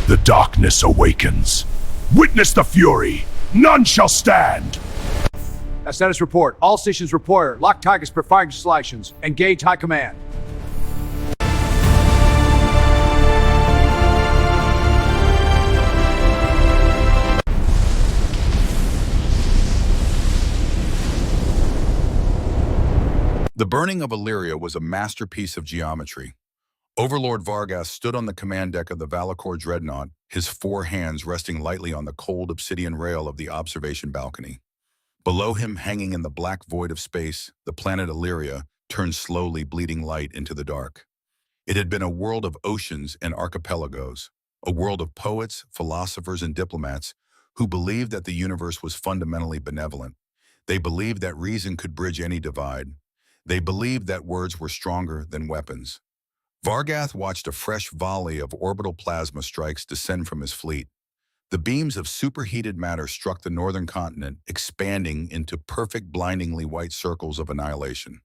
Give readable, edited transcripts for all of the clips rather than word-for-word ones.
The darkness awakens. Witness the fury. None shall stand. Status report. All stations report. Lock targets per firing selections. Engage high command. The burning of Illyria was a masterpiece of geometry. Overlord Vargas stood on the command deck of the Valakor dreadnought, his 4 hands resting lightly on the cold obsidian rail of the observation balcony. Below him, hanging in the black void of space, the planet Illyria turned slowly bleeding light into the dark. It had been a world of oceans and archipelagos, a world of poets, philosophers, and diplomats who believed that the universe was fundamentally benevolent. They believed that reason could bridge any divide. They believed that words were stronger than weapons. Vargath watched a fresh volley of orbital plasma strikes descend from his fleet. The beams of superheated matter struck the northern continent, expanding into perfect, blindingly white circles of annihilation.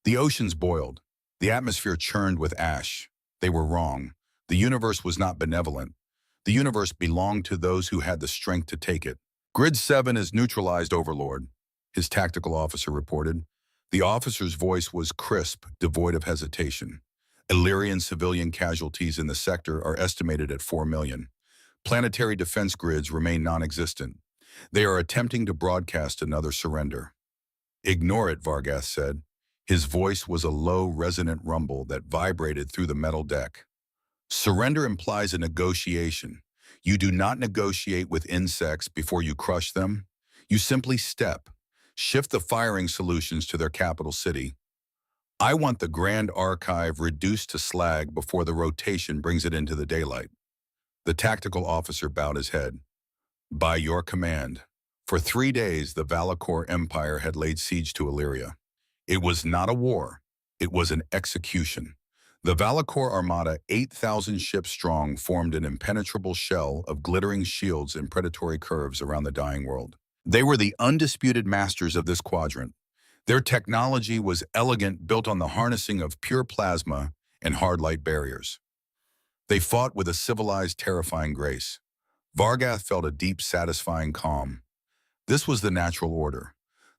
The oceans boiled. The atmosphere churned with ash. They were wrong. The universe was not benevolent. The universe belonged to those who had the strength to take it. Grid 7 is neutralized, Overlord, his tactical officer reported. The officer's voice was crisp, devoid of hesitation. Illyrian civilian casualties in the sector are estimated at 4 million. Planetary defense grids remain non-existent. They are attempting to broadcast another surrender. Ignore it, Vargath said. His voice was a low, resonant rumble that vibrated through the metal deck. Surrender implies a negotiation. You do not negotiate with insects before you crush them. You simply step. Shift the firing solutions to their capital city. I want the Grand Archive reduced to slag before the rotation brings it into the daylight. The tactical officer bowed his head. By your command. For 3 days, the Valakor Empire had laid siege to Illyria. It was not a war. It was an execution. The Valakor Armada, 8,000 ships strong, formed an impenetrable shell of glittering shields and predatory curves around the dying world. They were the undisputed masters of this quadrant. Their technology was elegant, built on the harnessing of pure plasma and hard light barriers. They fought with a civilized, terrifying grace. Vargath felt a deep, satisfying calm. This was the natural order.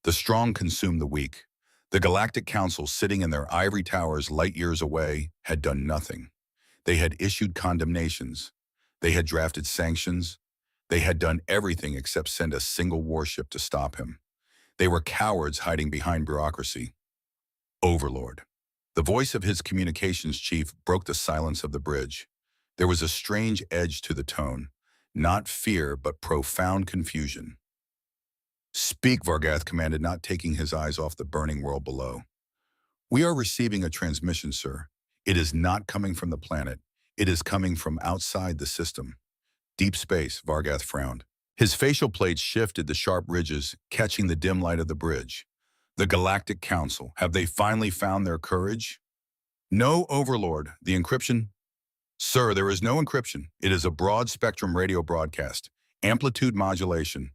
The strong consumed the weak. The Galactic Council, sitting in their ivory towers light years away, had done nothing. They had issued condemnations. They had drafted sanctions. They had done everything except send a single warship to stop him. They were cowards hiding behind bureaucracy. Overlord. The voice of his communications chief broke the silence of the bridge. There was a strange edge to the tone, not fear, but profound confusion. Speak, Vargath commanded, not taking his eyes off the burning world below. We are receiving a transmission, sir. It is not coming from the planet. It is coming from outside the system. Deep space, Vargath frowned. His facial plates shifted the sharp ridges, catching the dim light of the bridge. The Galactic Council, have they finally found their courage? No, Overlord. The encryption? Sir, there is no encryption. It is a broad-spectrum radio broadcast. Amplitude modulation.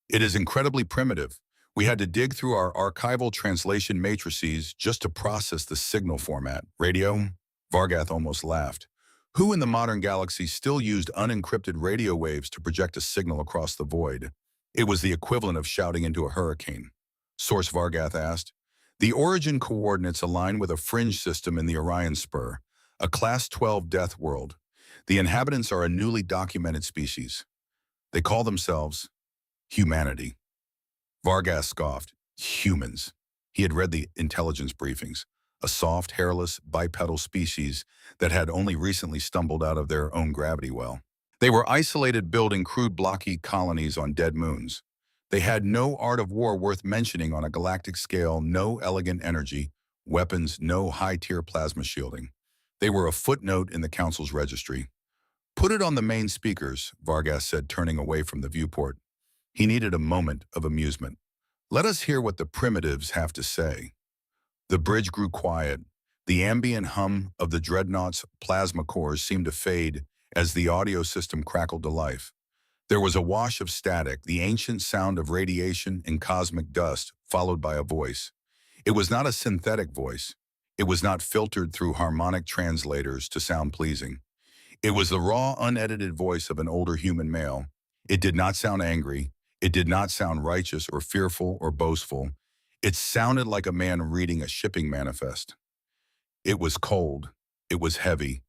It is incredibly primitive. We had to dig through our archival translation matrices just to process the signal format. Radio? Vargath almost laughed. Who in the modern galaxy still used unencrypted radio waves to project a signal across the void? It was the equivalent of shouting into a hurricane. Source, Vargath asked. The origin coordinates align with a fringe system in the Orion Spur, a Class 12 death world. The inhabitants are a newly documented species. They call themselves humanity. Vargath scoffed. Humans. He had read the intelligence briefings. A soft, hairless, bipedal species that had only recently stumbled out of their own gravity well. They were isolated, building crude, blocky colonies on dead moons. They had no art of war worth mentioning on a galactic scale, no elegant energy, weapons, no high-tier plasma shielding. They were a footnote in the Council's registry. Put it on the main speakers, Vargath said, turning away from the viewport. He needed a moment of amusement. Let us hear what the primitives have to say. The bridge grew quiet. The ambient hum of the dreadnought's plasma cores seemed to fade as the audio system crackled to life. There was a wash of static, the ancient sound of radiation and cosmic dust, followed by a voice. It was not a synthetic voice. It was not filtered through harmonic translators to sound pleasing. It was the raw, unedited voice of an older human male. It did not sound angry. It did not sound righteous or fearful or boastful. It sounded like a man reading a shipping manifest. It was cold. It was heavy.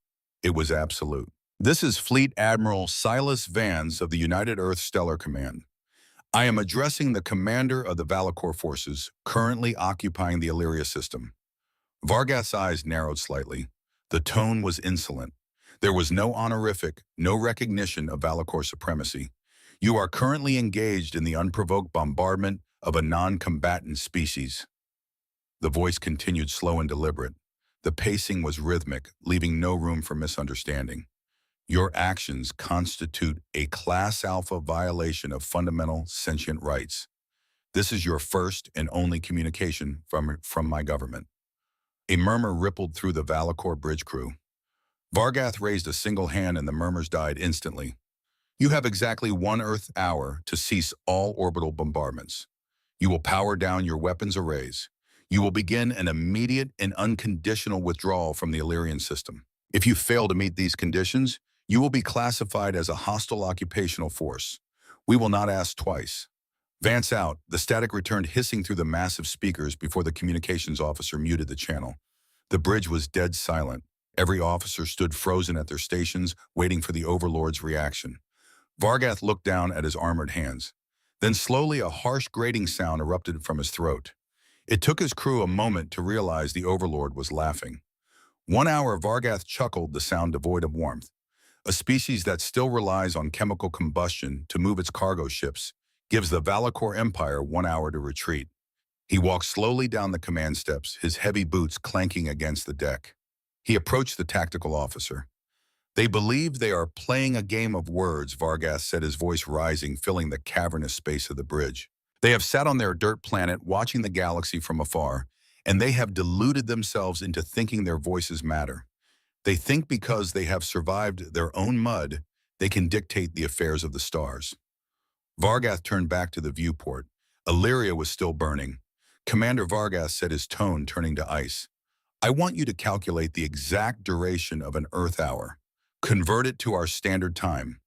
It was absolute. This is Fleet Admiral Silas Vance of the United Earth Stellar Command. I am addressing the commander of the Valakor forces currently occupying the Illyria system. Vargath's eyes narrowed slightly. The tone was insolent. There was no honorific, no recognition of Valakor supremacy. You are currently engaged in the unprovoked bombardment of a non-combatant species. The voice continued slow and deliberate. The pacing was rhythmic, leaving no room for misunderstanding. Your actions constitute a Class Alpha violation of fundamental sentient rights. This is your first and only communication from my government. A murmur rippled through the Valakor bridge crew. Vargath raised a single hand and the murmurs died instantly. You have exactly 1 Earth hour to cease all orbital bombardments. You will power down your weapons arrays. You will begin an immediate and unconditional withdrawal from the Illyrian system. If you fail to meet these conditions, you will be classified as a hostile occupational force. We will not ask twice. Vance out. The static returned hissing through the massive speakers before the communications officer muted the channel. The bridge was dead silent. Every officer stood frozen at their stations, waiting for the Overlord's reaction. Vargath looked down at his armored hands. Then slowly a harsh grating sound erupted from his throat. It took his crew a moment to realize the Overlord was laughing. 1 hour, Vargath chuckled, the sound devoid of warmth. A species that still relies on chemical combustion to move its cargo ships gives the Valakor Empire 1 hour to retreat. He walked slowly down the command steps, his heavy boots clanking against the deck. He approached the tactical officer. They believe they are playing a game of words, Vargath said, his voice rising, filling the cavernous space of the bridge. They have sat on their dirt planet watching the galaxy from afar, and they have deluded themselves into thinking their voices matter. They think because they have survived their own mud, they can dictate the affairs of the stars. Vargath turned back to the viewport. Illyria was still burning. Commander Vargath said, his tone turning to ice. I want you to calculate the exact duration of an Earth hour. Convert it to our standard time.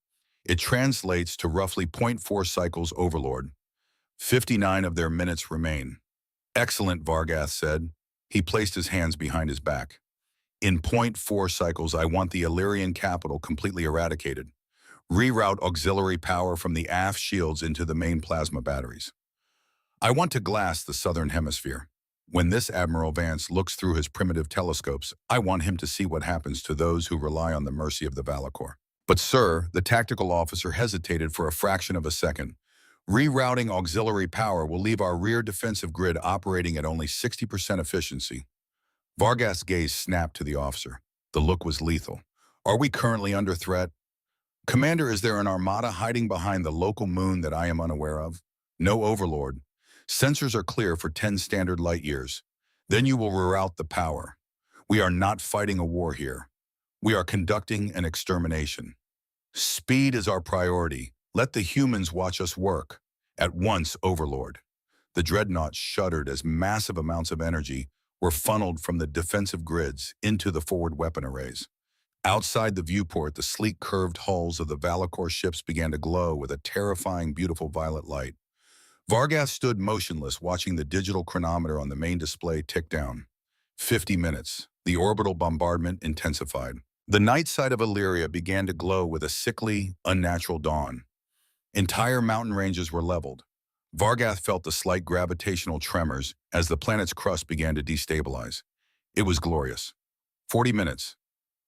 It translates to roughly 0.4 cycles, Overlord. 59 of their minutes remain. Excellent, Vargath said. He placed his hands behind his back. In 0.4 cycles, I want the Illyrian capital completely eradicated. Reroute auxiliary power from the aft shields into the main plasma batteries. I want to glass the southern hemisphere. When this Admiral Vance looks through his primitive telescopes, I want him to see what happens to those who rely on the mercy of the Valakor. But sir, the tactical officer hesitated for a fraction of a second. Rerouting auxiliary power will leave our rear defensive grid operating at only 60% efficiency. Vargath's gaze snapped to the officer. The look was lethal. Are we currently under threat? Commander, is there an armada hiding behind the local moon that I am unaware of? No, Overlord. Sensors are clear for 10 standard light years. Then you will reroute the power. We are not fighting a war here. We are conducting an extermination. Speed is our priority. Let the humans watch us work. At once, Overlord. The dreadnought shuddered as massive amounts of energy were funneled from the defensive grids into the forward weapon arrays. Outside the viewport, the sleek curved hulls of the Valakor ships began to glow with a terrifying, beautiful violet light. Vargath stood motionless, watching the digital chronometer on the main display tick down. 50 minutes. The orbital bombardment intensified. The night side of Illyria began to glow with a sickly, unnatural dawn. Entire mountain ranges were leveled. Vargath felt the slight gravitational tremors as the planet's crust began to destabilize. It was glorious. 40 minutes.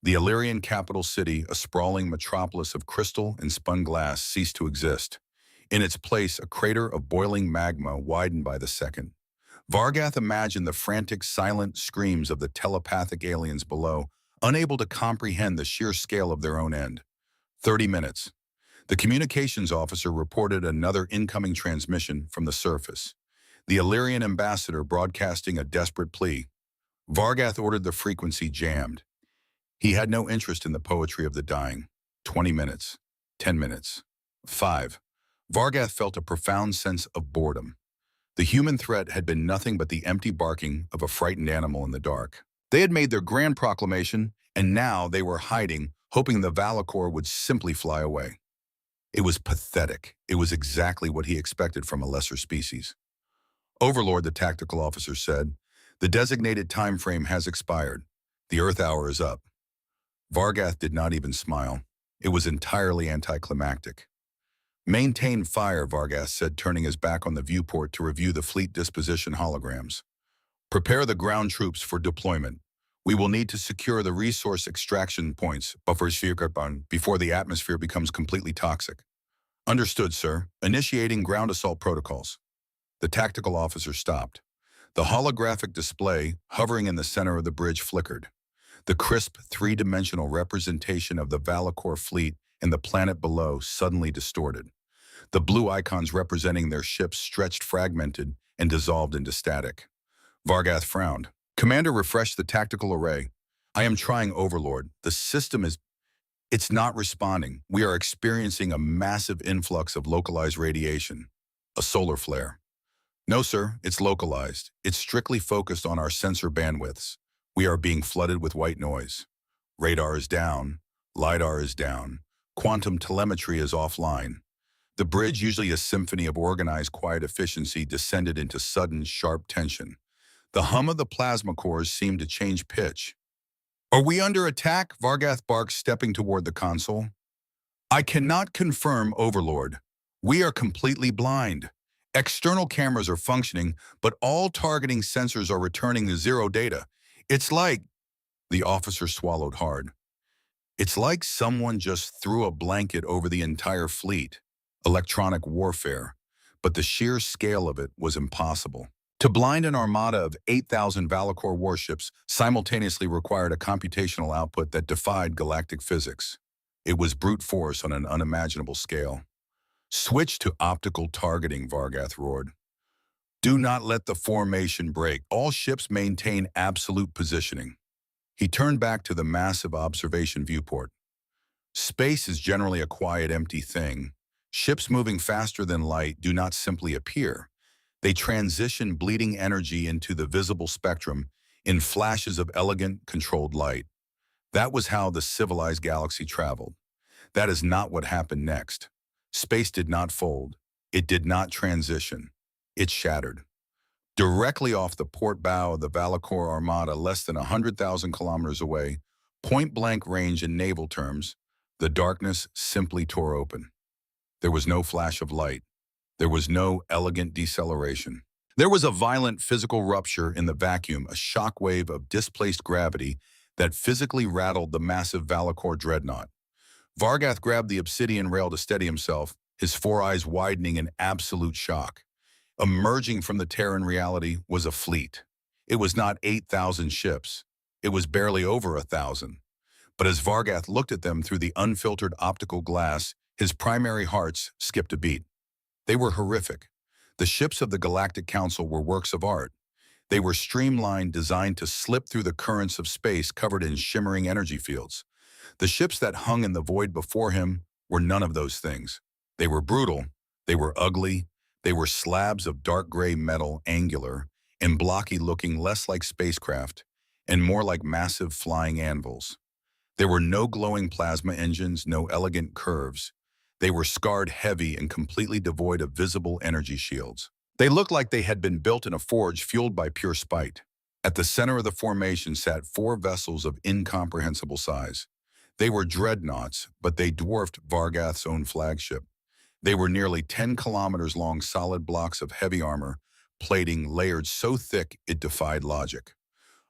The Illyrian capital city, a sprawling metropolis of crystal and spun glass, ceased to exist. In its place, a crater of boiling magma widened by the second. Vargath imagined the frantic, silent screams of the telepathic aliens below, unable to comprehend the sheer scale of their own end. 30 minutes. The communications officer reported another incoming transmission from the surface. The Illyrian ambassador broadcasting a desperate plea. Vargath ordered the frequency jammed. He had no interest in the poetry of the dying. 20 minutes. 10 minutes. 5. Vargath felt a profound sense of boredom. The human threat had been nothing but the empty barking of a frightened animal in the dark. They had made their grand proclamation, and now they were hiding, hoping the Valakor would simply fly away. It was pathetic. It was exactly what he expected from a lesser species. Overlord, the tactical officer said, the designated time frame has expired. The Earth hour is up. Vargath did not even smile. It was entirely anticlimactic. Maintain fire, Vargath said, turning his back on the viewport to review the fleet disposition holograms. Prepare the ground troops for deployment. We will need to secure the resource extraction points before the atmosphere becomes completely toxic. Understood, sir. Initiating ground assault protocols. The tactical officer stopped. The holographic display, hovering in the center of the bridge, flickered. The crisp, three-dimensional representation of the Valakor fleet and the planet below suddenly distorted. The blue icons representing their ships stretched, fragmented, and dissolved into static. Vargath frowned. Commander refreshed the tactical array. I am trying, Overlord. The system it's not responding. We are experiencing a massive influx of localized radiation. A solar flare. No, sir, it's localized. It's strictly focused on our sensor bandwidths. We are being flooded with white noise. Radar is down. LiDAR is down. Quantum telemetry is offline. The bridge, usually a symphony of organized, quiet efficiency, descended into sudden, sharp tension. The hum of the plasma cores seemed to change pitch. Are we under attack? Vargath barked, stepping toward the console. I cannot confirm, Overlord. We are completely blind. External cameras are functioning, but all targeting sensors are returning the zero data. It's like... The officer swallowed hard. It's like someone just threw a blanket over the entire fleet. Electronic warfare. But the sheer scale of it was impossible. To blind an armada of 8,000 Valakor warships simultaneously required a computational output that defied galactic physics. It was brute force on an unimaginable scale. Switch to optical targeting, Vargath roared. Do not let the formation break. All ships maintain absolute positioning. He turned back to the massive observation viewport. Space is generally a quiet, empty thing. Ships moving faster than light do not simply appear. They transition bleeding energy into the visible spectrum in flashes of elegant, controlled light. That was how the civilized galaxy traveled. That is not what happened next. Space did not fold. It did not transition. It shattered. Directly off the port bow of the Valakor Armada, less than 100,000 kilometers away, point-blank range in naval terms, the darkness simply tore open. There was no flash of light. There was no elegant deceleration. There was a violent physical rupture in the vacuum, a shock wave of displaced gravity that physically rattled the massive Valakor dreadnought. Vargath grabbed the obsidian rail to steady himself, his four eyes widening in absolute shock. Emerging from the Terran reality was a fleet. It was not 8,000 ships. It was barely over 1,000. But as Vargath looked at them through the unfiltered optical glass, his primary hearts skipped a beat. They were horrific. The ships of the Galactic Council were works of art. They were streamlined, designed to slip through the currents of space covered in shimmering energy fields. The ships that hung in the void before him were none of those things. They were brutal. They were ugly. They were slabs of dark gray metal, angular, and blocky, looking less like spacecraft and more like massive flying anvils. There were no glowing plasma engines, no elegant curves. They were scarred, heavy, and completely devoid of visible energy shields. They looked like they had been built in a forge fueled by pure spite. At the center of the formation sat 4 vessels of incomprehensible size. They were dreadnoughts, but they dwarfed Vargath's own flagship. They were nearly 10 kilometers long, solid blocks of heavy armor, plating layered so thick it defied logic.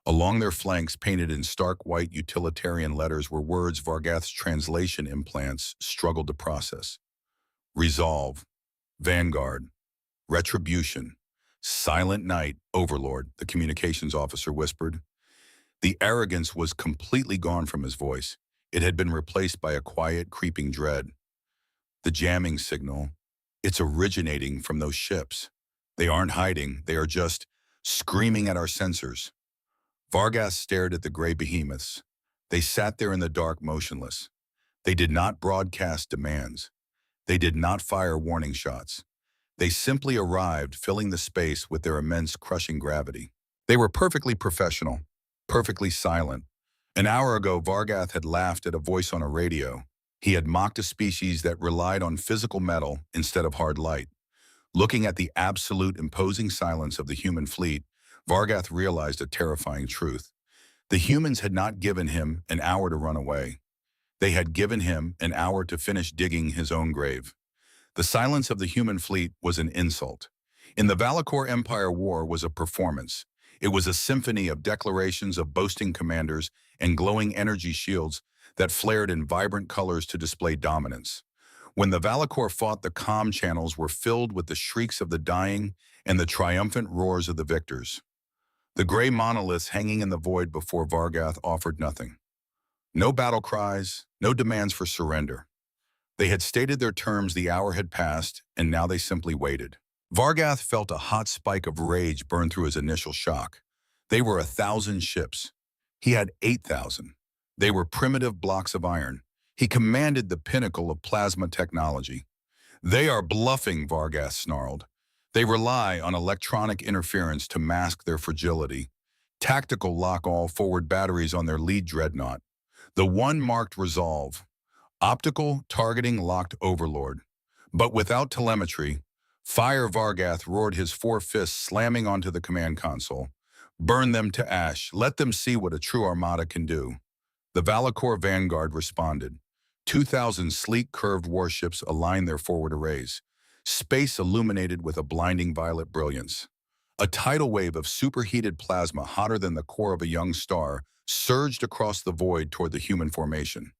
Along their flanks, painted in stark white utilitarian letters, were words Vargath's translation implants struggled to process. Resolve, Vanguard, Retribution, Silent Night, Overlord, the communications officer whispered. The arrogance was completely gone from his voice. It had been replaced by a quiet, creeping dread. The jamming signal, it's originating from those ships. They aren't hiding, they are just screaming at our sensors. Vargath stared at the gray behemoths. They sat there in the dark, motionless. They did not broadcast demands. They did not fire warning shots. They simply arrived, filling the space with their immense, crushing gravity. They were perfectly professional, perfectly silent, An hour ago, Vargath had laughed at a voice on a radio. He had mocked a species that relied on physical metal instead of hard light. Looking at the absolute imposing silence of the human fleet, Vargath realized a terrifying truth. The humans had not given him an hour to run away. They had given him an hour to finish digging his own grave. The silence of the human fleet was an insult. In the Valakor Empire War was a performance. It was a symphony of declarations of boasting commanders and glowing energy shields that flared in vibrant colors to display dominance. When the Valakor fought, the comm channels were filled with the shrieks of the dying and the triumphant roars of the victors. The gray monoliths hanging in the void before Vargath offered nothing. No battle cries, no demands for surrender. They had stated their terms, the hour had passed, and now they simply waited. Vargath felt a hot spike of rage burn through his initial shock. They were 1,000 ships. He had 8,000. They were primitive blocks of iron. He commanded the pinnacle of plasma technology. They are bluffing, Vargath snarled. They rely on electronic interference to mask their fragility. Tactical lock all forward batteries on their lead dreadnought. The one marked Resolve. Optical targeting locked Overlord. But without telemetry, Fire Vargath roared, his four fists slamming onto the command console. Burn them to ash. Let them see what a true armada can do. The Valakor Vanguard responded. 2,000 sleek curved warships aligned their forward arrays. Space illuminated with a blinding violet brilliance. A tidal wave of superheated plasma hotter than the core of a young star surged across the void toward the human formation.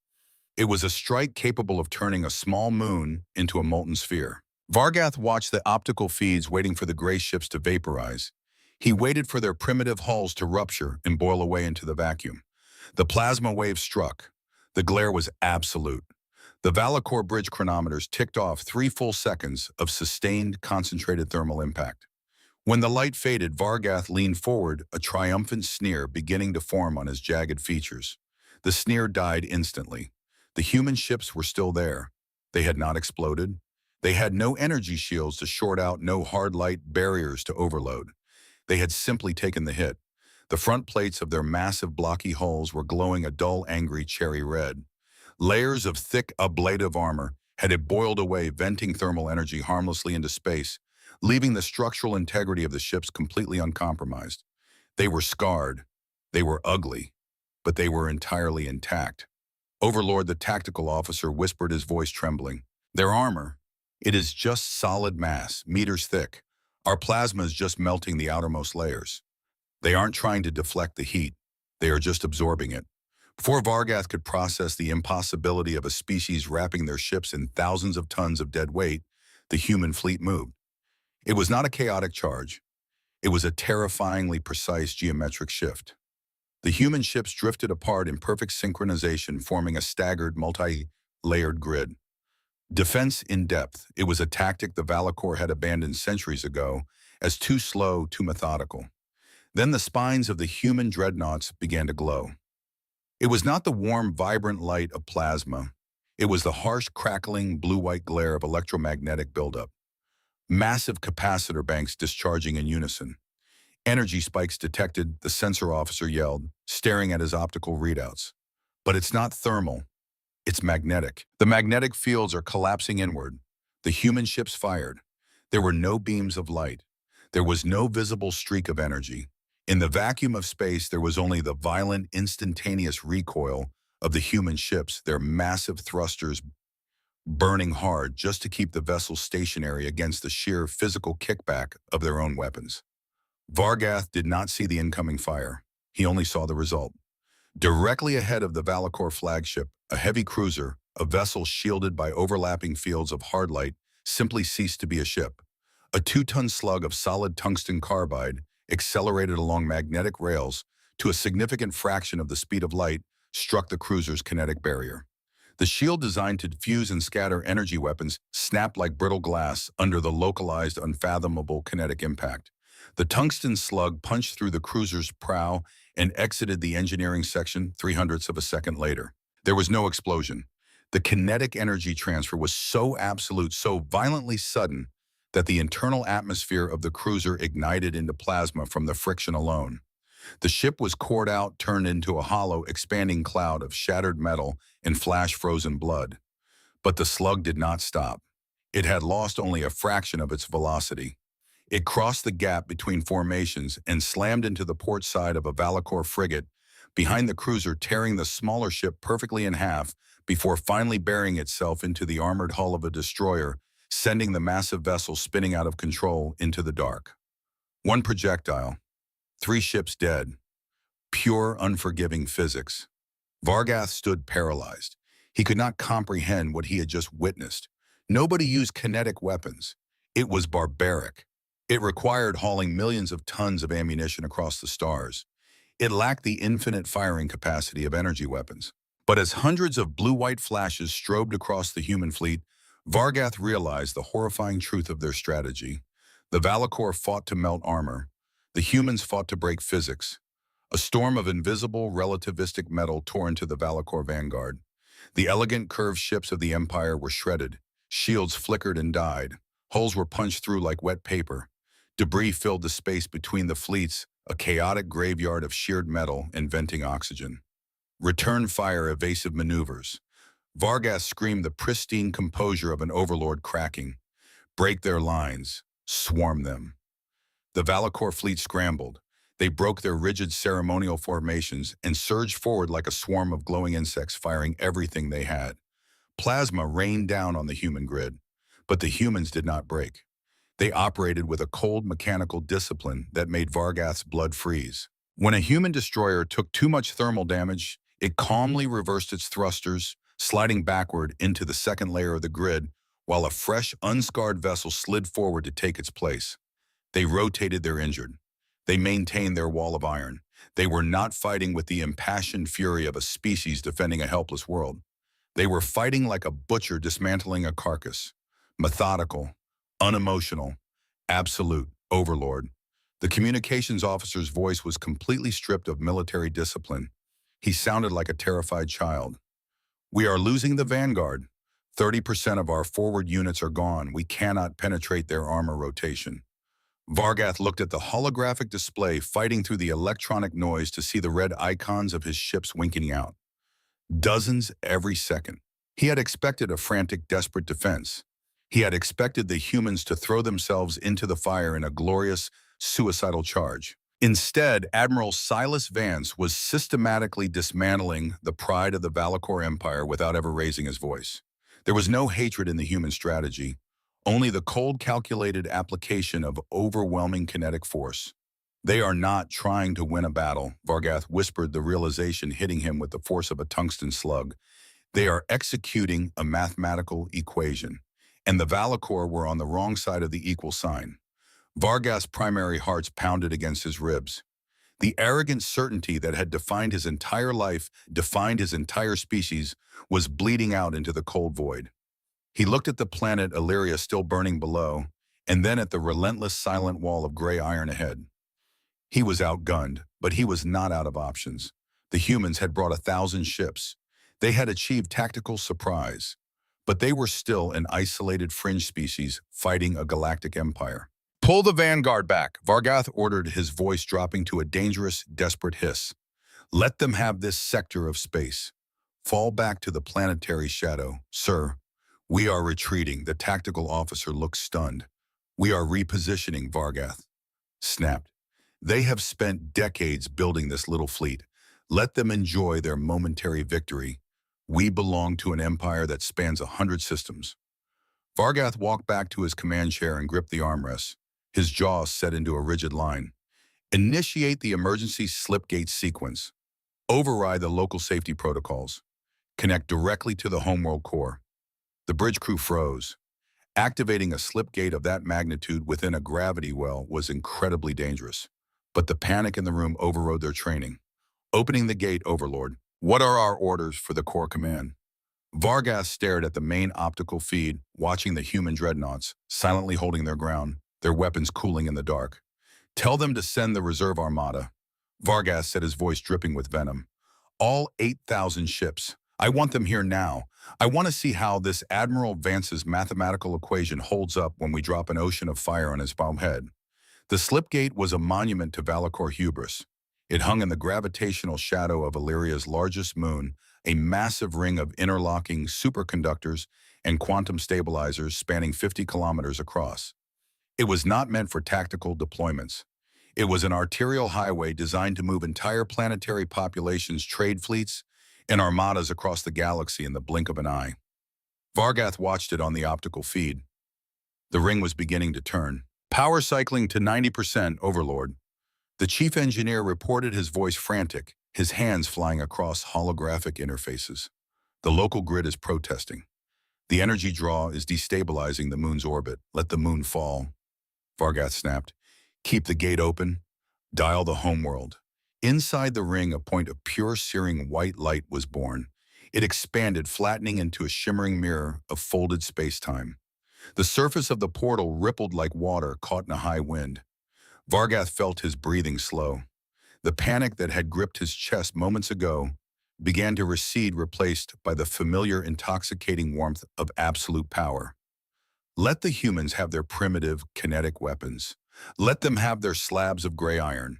It was a strike capable of turning a small moon into a molten sphere. Vargath watched the optical feeds, waiting for the gray ships to vaporize. He waited for their primitive hulls to rupture and boil away into the vacuum. The plasma wave struck. The glare was absolute. The Valakor bridge chronometers ticked off 3 full seconds of sustained, concentrated thermal impact. When the light faded, Vargath leaned forward, a triumphant sneer beginning to form on his jagged features. The sneer died instantly. The human ships were still there. They had not exploded. They had no energy shields to short out, no hard light barriers to overload. They had simply taken the hit. The front plates of their massive blocky hulls were glowing a dull, angry cherry red. Layers of thick, ablative armor had boiled away, venting thermal energy harmlessly into space, leaving the structural integrity of the ships completely uncompromised. They were scarred. They were ugly. But they were entirely intact. Overlord, the tactical officer, whispered, his voice trembling. Their armor, it is just solid mass, meters thick. Our plasma is just melting the outermost layers. They aren't trying to deflect the heat. They are just absorbing it. Before Vargath could process the impossibility of a species wrapping their ships in thousands of tons of dead weight, the human fleet moved. It was not a chaotic charge. It was a terrifyingly precise geometric shift. The human ships drifted apart in perfect synchronization, forming a staggered, multi-layered grid. Defense in depth, it was a tactic the Valakor had abandoned centuries ago as too slow, too methodical. Then the spines of the human dreadnoughts began to glow. It was not the warm, vibrant light of plasma. It was the harsh, crackling, blue-white glare of electromagnetic buildup. Massive capacitor banks discharging in unison. Energy spikes detected, the sensor officer yelled, staring at his optical readouts. But it's not thermal. It's magnetic. The magnetic fields are collapsing inward. The human ships fired. There were no beams of light. There was no visible streak of energy. In the vacuum of space, there was only the violent, instantaneous recoil of the human ships, their massive thrusters burning hard just to keep the vessel stationary against the sheer physical kickback of their own weapons. Vargath did not see the incoming fire. He only saw the result. Directly ahead of the Valakor flagship, a heavy cruiser, a vessel shielded by overlapping fields of hard light, simply ceased to be a ship. A 2-ton slug of solid tungsten carbide, accelerated along magnetic rails to a significant fraction of the speed of light, struck the cruiser's kinetic barrier. The shield, designed to diffuse and scatter energy weapons, snapped like brittle glass under the localized, unfathomable kinetic impact. The tungsten slug punched through the cruiser's prow and exited the engineering section 0.03 of a second later. There was no explosion. The kinetic energy transfer was so absolute, so violently sudden, that the internal atmosphere of the cruiser ignited into plasma from the friction alone. The ship was cored out, turned into a hollow, expanding cloud of shattered metal and flash-frozen blood. But the slug did not stop. It had lost only a fraction of its velocity. It crossed the gap between formations and slammed into the port side of a Valakor frigate, behind the cruiser, tearing the smaller ship perfectly in half before finally burying itself into the armored hull of a destroyer, sending the massive vessel spinning out of control into the dark. One projectile, 3 ships dead. Pure, unforgiving physics. Vargath stood paralyzed. He could not comprehend what he had just witnessed. Nobody used kinetic weapons. It was barbaric. It required hauling millions of tons of ammunition across the stars. It lacked the infinite firing capacity of energy weapons. But as hundreds of blue-white flashes strobed across the human fleet, Vargath realized the horrifying truth of their strategy. The Valakor fought to melt armor. The humans fought to break physics. A storm of invisible, relativistic metal tore into the Valakor vanguard. The elegant, curved ships of the Empire were shredded. Shields flickered and died. Hulls were punched through like wet paper. Debris filled the space between the fleets, a chaotic graveyard of sheared metal and venting oxygen. Return fire, evasive maneuvers. Vargath screamed, the pristine composure of an overlord cracking. Break their lines. Swarm them. The Valakor fleet scrambled. They broke their rigid ceremonial formations and surged forward like a swarm of glowing insects, firing everything they had. Plasma rained down on the human grid, but the humans did not break. They operated with a cold mechanical discipline that made Vargath's blood freeze. When a human destroyer took too much thermal damage, it calmly reversed its thrusters, sliding backward into the second layer of the grid, while a fresh, unscarred vessel slid forward to take its place. They rotated their injured. They maintained their wall of iron. They were not fighting with the impassioned fury of a species defending a helpless world. They were fighting like a butcher dismantling a carcass. Methodical, unemotional, absolute overlord. The communications officer's voice was completely stripped of military discipline. He sounded like a terrified child. We are losing the vanguard. 30% of our forward units are gone. We cannot penetrate their armor rotation. Vargath looked at the holographic display, fighting through the electronic noise to see the red icons of his ships winking out. Dozens every second. He had expected a frantic, desperate defense. He had expected the humans to throw themselves into the fire in a glorious, suicidal charge. Instead, Admiral Silas Vance was systematically dismantling the pride of the Valakor Empire without ever raising his voice. There was no hatred in the human strategy, only the cold, calculated application of overwhelming kinetic force. They are not trying to win a battle, Vargath whispered, the realization hitting him with the force of a tungsten slug. They are executing a mathematical equation, and the Valakor were on the wrong side of the equal sign. Vargath's primary hearts pounded against his ribs. The arrogant certainty that had defined his entire life, defined his entire species, was bleeding out into the cold void. He looked at the planet Illyria still burning below, and then at the relentless silent wall of gray iron ahead. He was outgunned, but he was not out of options. The humans had brought 1,000 ships. They had achieved tactical surprise, but they were still an isolated fringe species fighting a galactic empire. Pull the vanguard back, Vargath ordered, his voice dropping to a dangerous, desperate hiss. Let them have this sector of space. Fall back to the planetary shadow, sir. We are retreating. The tactical officer looked stunned. We are repositioning, Vargath snapped. They have spent decades building this little fleet. Let them enjoy their momentary victory. We belong to an empire that spans 100 systems. Vargath walked back to his command chair and gripped the armrests, his jaw set into a rigid line. Initiate the emergency slipgate sequence. Override the local safety protocols. Connect directly to the homeworld core. The bridge crew froze. Activating a slipgate of that magnitude within a gravity well was incredibly dangerous. But the panic in the room overrode their training. Opening the gate, Overlord. What are our orders for the core command? Vargath stared at the main optical feed, watching the human dreadnoughts, silently holding their ground, their weapons cooling in the dark. Tell them to send the reserve armada. Vargath said, his voice dripping with venom. All 8,000 ships. I want them here now. I want to see how this Admiral Vance's mathematical equation holds up when we drop an ocean of fire on his bomb head. The slipgate was a monument to Valakor hubris. It hung in the gravitational shadow of Illyria's largest moon, a massive ring of interlocking superconductors and quantum stabilizers spanning 50 kilometers across. It was not meant for tactical deployments. It was an arterial highway designed to move entire planetary populations, trade fleets, and armadas across the galaxy in the blink of an eye. Vargath watched it on the optical feed. The ring was beginning to turn. Power cycling to 90%, Overlord. The chief engineer reported, his voice frantic, his hands flying across holographic interfaces. The local grid is protesting. The energy draw is destabilizing the moon's orbit. Let the moon fall. Vargath snapped. Keep the gate open. Dial the homeworld. Inside the ring, a point of pure searing white light was born. It expanded, flattening into a shimmering mirror of folded space-time. The surface of the portal rippled like water caught in a high wind. Vargath felt his breathing slow. The panic that had gripped his chest moments ago began to recede, replaced by the familiar, intoxicating warmth of absolute power. Let the humans have their primitive, kinetic weapons. Let them have their slabs of gray iron.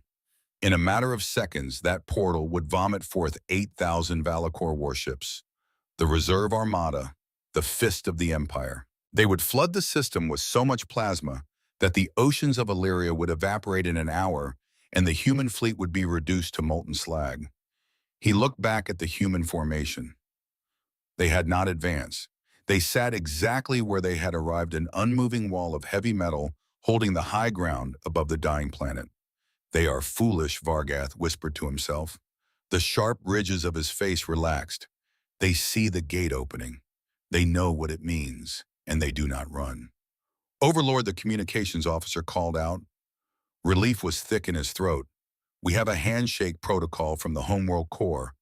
In a matter of seconds, that portal would vomit forth 8,000 Valakor warships, the reserve armada, the fist of the Empire. They would flood the system with so much plasma that the oceans of Illyria would evaporate in an hour and the human fleet would be reduced to molten slag. He looked back at the human formation. They had not advanced. They sat exactly where they had arrived, an unmoving wall of heavy metal holding the high ground above the dying planet. They are foolish, Vargath whispered to himself. The sharp ridges of his face relaxed. They see the gate opening. They know what it means, and they do not run. Overlord, the communications officer called out. Relief was thick in his throat. We have a handshake protocol from the Homeworld Corps.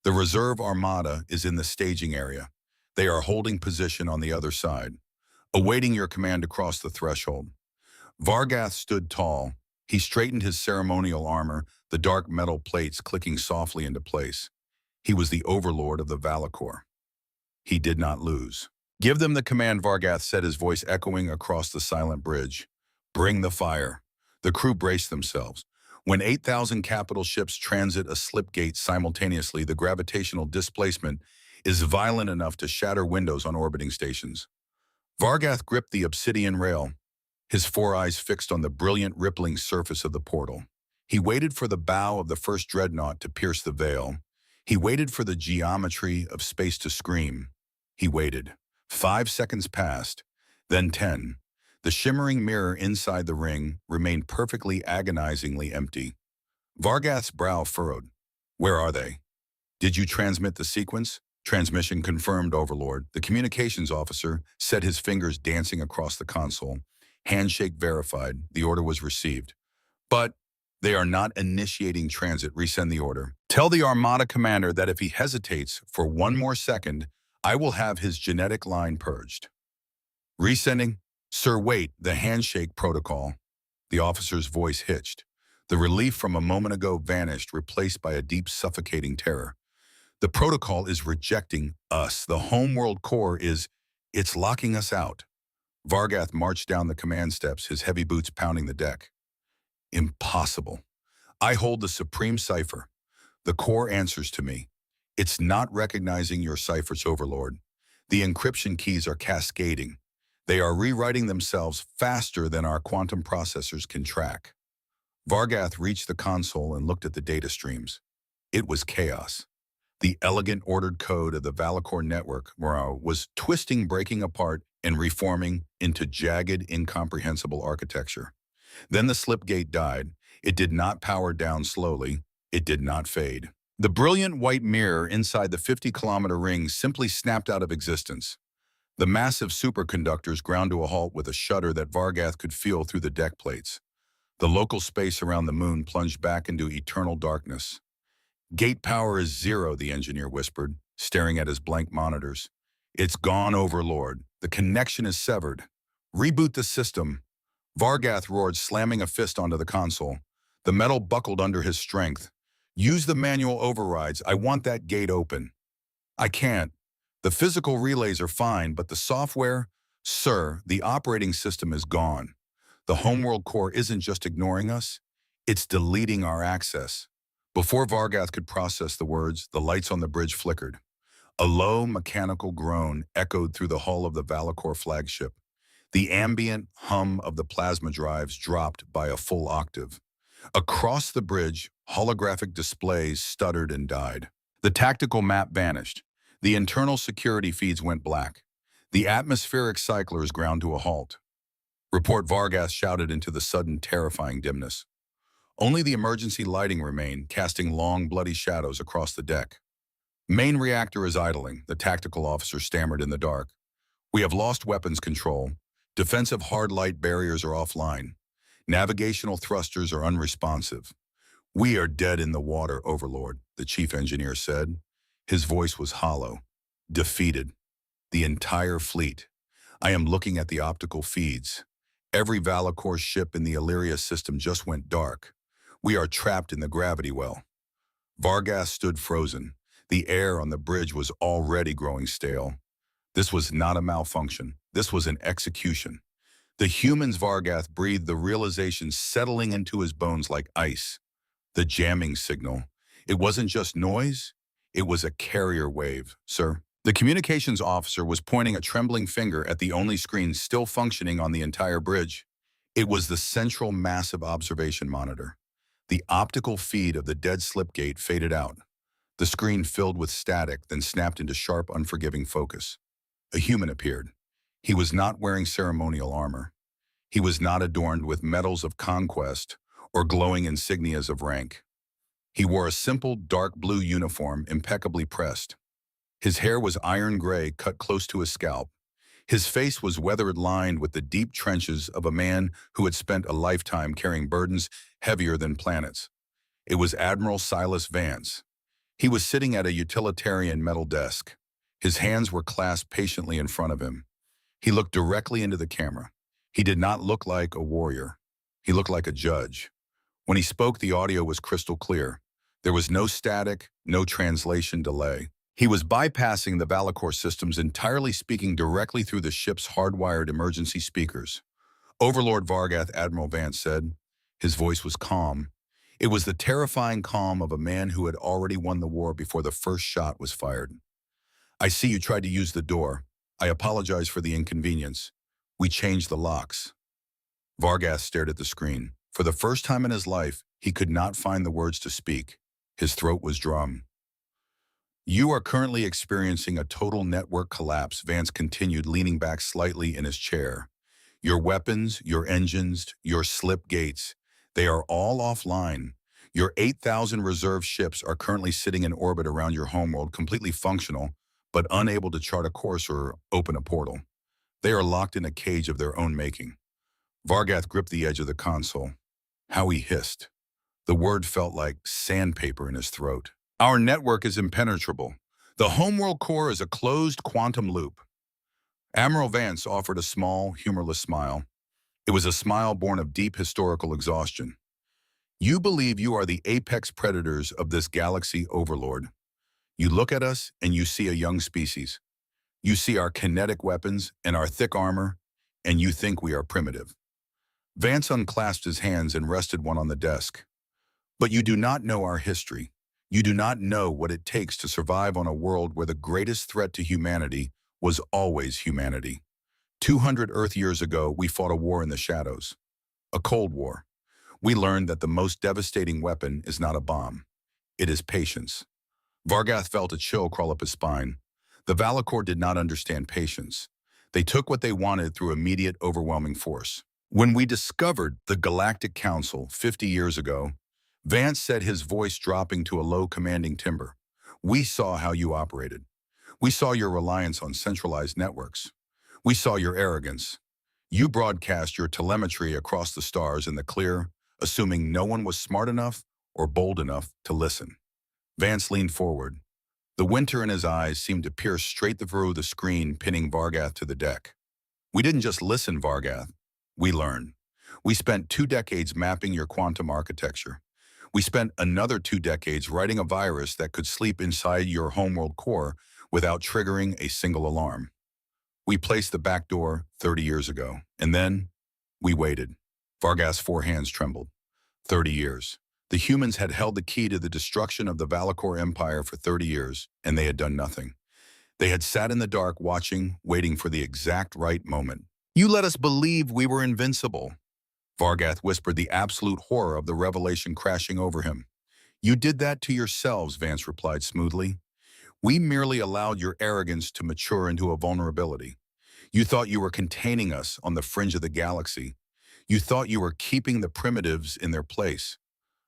The reserve armada is in the staging area. They are holding position on the other side, awaiting your command to cross the threshold. Vargath stood tall. He straightened his ceremonial armor, the dark metal plates clicking softly into place. He was the overlord of the Valakor. He did not lose. Give them the command, Vargath said, his voice echoing across the silent bridge. Bring the fire. The crew braced themselves. When 8,000 capital ships transit a slipgate simultaneously, the gravitational displacement is violent enough to shatter windows on orbiting stations. Vargath gripped the obsidian rail, his four eyes fixed on the brilliant, rippling surface of the portal. He waited for the bow of the first dreadnought to pierce the veil. He waited for the geometry of space to scream. He waited. 5 seconds passed, then 10. The shimmering mirror inside the ring remained perfectly agonizingly empty. Vargath's brow furrowed. Where are they? Did you transmit the sequence? Transmission confirmed, Overlord. The communications officer set his fingers dancing across the console. Handshake verified. The order was received. But they are not initiating transit. Resend the order. Tell the Armada commander that if he hesitates for one more second, I will have his genetic line purged. Resending. Sir, wait, the handshake protocol. The officer's voice hitched. The relief from a moment ago vanished, replaced by a deep, suffocating terror. The protocol is rejecting us. The Homeworld Corps it's locking us out. Vargath marched down the command steps, his heavy boots pounding the deck. Impossible. I hold the supreme cipher. The Corps answers to me. It's not recognizing your ciphers, Overlord. The encryption keys are cascading. They are rewriting themselves faster than our quantum processors can track. Vargath reached the console and looked at the data streams. It was chaos. The elegant, ordered code of the Valakor network was twisting, breaking apart, and reforming into jagged, incomprehensible architecture. Then the slipgate died. It did not power down slowly. It did not fade. The brilliant white mirror inside the 50-kilometer ring simply snapped out of existence. The massive superconductors ground to a halt with a shudder that Vargath could feel through the deck plates. The local space around the moon plunged back into eternal darkness. Gate power is 0, the engineer whispered, staring at his blank monitors. It's gone, Overlord. The connection is severed. Reboot the system. Vargath roared, slamming a fist onto the console. The metal buckled under his strength. Use the manual overrides. I want that gate open. I can't. The physical relays are fine, but the software? Sir, the operating system is gone. The Homeworld Corps isn't just ignoring us. It's deleting our access. Before Vargath could process the words, the lights on the bridge flickered. A low, mechanical groan echoed through the hull of the Valakor flagship. The ambient hum of the plasma drives dropped by a full octave. Across the bridge, holographic displays stuttered and died. The tactical map vanished. The internal security feeds went black. The atmospheric cyclers ground to a halt. Report, Vargath shouted into the sudden, terrifying dimness. Only the emergency lighting remained, casting long, bloody shadows across the deck. Main reactor is idling, the tactical officer stammered in the dark. We have lost weapons control. Defensive hard light barriers are offline. Navigational thrusters are unresponsive. We are dead in the water, Overlord, the chief engineer said. His voice was hollow. Defeated. The entire fleet. I am looking at the optical feeds. Every Valakor ship in the Illyria system just went dark. We are trapped in the gravity well. Vargath stood frozen. The air on the bridge was already growing stale. This was not a malfunction. This was an execution. The humans Vargath breathed, the realization settling into his bones like ice. The jamming signal. It wasn't just noise. It was a carrier wave, sir. The communications officer was pointing a trembling finger at the only screen still functioning on the entire bridge. It was the central massive observation monitor. The optical feed of the dead slipgate faded out. The screen filled with static, then snapped into sharp, unforgiving focus. A human appeared. He was not wearing ceremonial armor. He was not adorned with medals of conquest or glowing insignias of rank. He wore a simple, dark blue uniform, impeccably pressed. His hair was iron gray, cut close to his scalp. His face was weather-lined with the deep trenches of a man who had spent a lifetime carrying burdens heavier than planets. It was Admiral Silas Vance. He was sitting at a utilitarian metal desk. His hands were clasped patiently in front of him. He looked directly into the camera. He did not look like a warrior. He looked like a judge. When he spoke, the audio was crystal clear. There was no static, no translation delay. He was bypassing the Valakor systems, entirely speaking directly through the ship's hardwired emergency speakers. Overlord Vargath, Admiral Vance said. His voice was calm. It was the terrifying calm of a man who had already won the war before the first shot was fired. I see you tried to use the door. I apologize for the inconvenience. We changed the locks. Vargath stared at the screen. For the first time in his life, he could not find the words to speak. His throat was drum. You are currently experiencing a total network collapse, Vance continued, leaning back slightly in his chair. Your weapons, your engines, your slip gates, they are all offline. Your 8,000 reserve ships are currently sitting in orbit around your homeworld, completely functional, but unable to chart a course or open a portal. They are locked in a cage of their own making. Vargath gripped the edge of the console. How he hissed. The word felt like sandpaper in his throat. Our network is impenetrable. The homeworld core is a closed quantum loop. Admiral Vance offered a small, humorless smile. It was a smile born of deep historical exhaustion. You believe you are the apex predators of this galaxy, Overlord. You look at us and you see a young species. You see our kinetic weapons and our thick armor, and you think we are primitive. Vance unclasped his hands and rested one on the desk. But you do not know our history. You do not know what it takes to survive on a world where the greatest threat to humanity was always humanity. 200 Earth years ago, we fought a war in the shadows. A Cold War. We learned that the most devastating weapon is not a bomb. It is patience. Vargath felt a chill crawl up his spine. The Valakor did not understand patience. They took what they wanted through immediate, overwhelming force. When we discovered the Galactic Council 50 years ago, Vance said, his voice dropping to a low, commanding timbre, we saw how you operated. We saw your reliance on centralized networks. We saw your arrogance. You broadcast your telemetry across the stars in the clear, assuming no one was smart enough or bold enough to listen. Vance leaned forward. The winter in his eyes seemed to pierce straight through the screen, pinning Vargath to the deck. We didn't just listen, Vargath. We learned. We spent 2 decades mapping your quantum architecture. We spent another 2 decades writing a virus that could sleep inside your homeworld core without triggering a single alarm. We placed the back door 30 years ago, and then we waited. Vargath's 4 hands trembled. 30 years. The humans had held the key to the destruction of the Valakor Empire for 30 years, and they had done nothing. They had sat in the dark watching, waiting for the exact right moment. You let us believe we were invincible, Vargath whispered, the absolute horror of the revelation crashing over him. You did that to yourselves, Vance replied smoothly. We merely allowed your arrogance to mature into a vulnerability. You thought you were containing us on the fringe of the galaxy. You thought you were keeping the primitives in their place.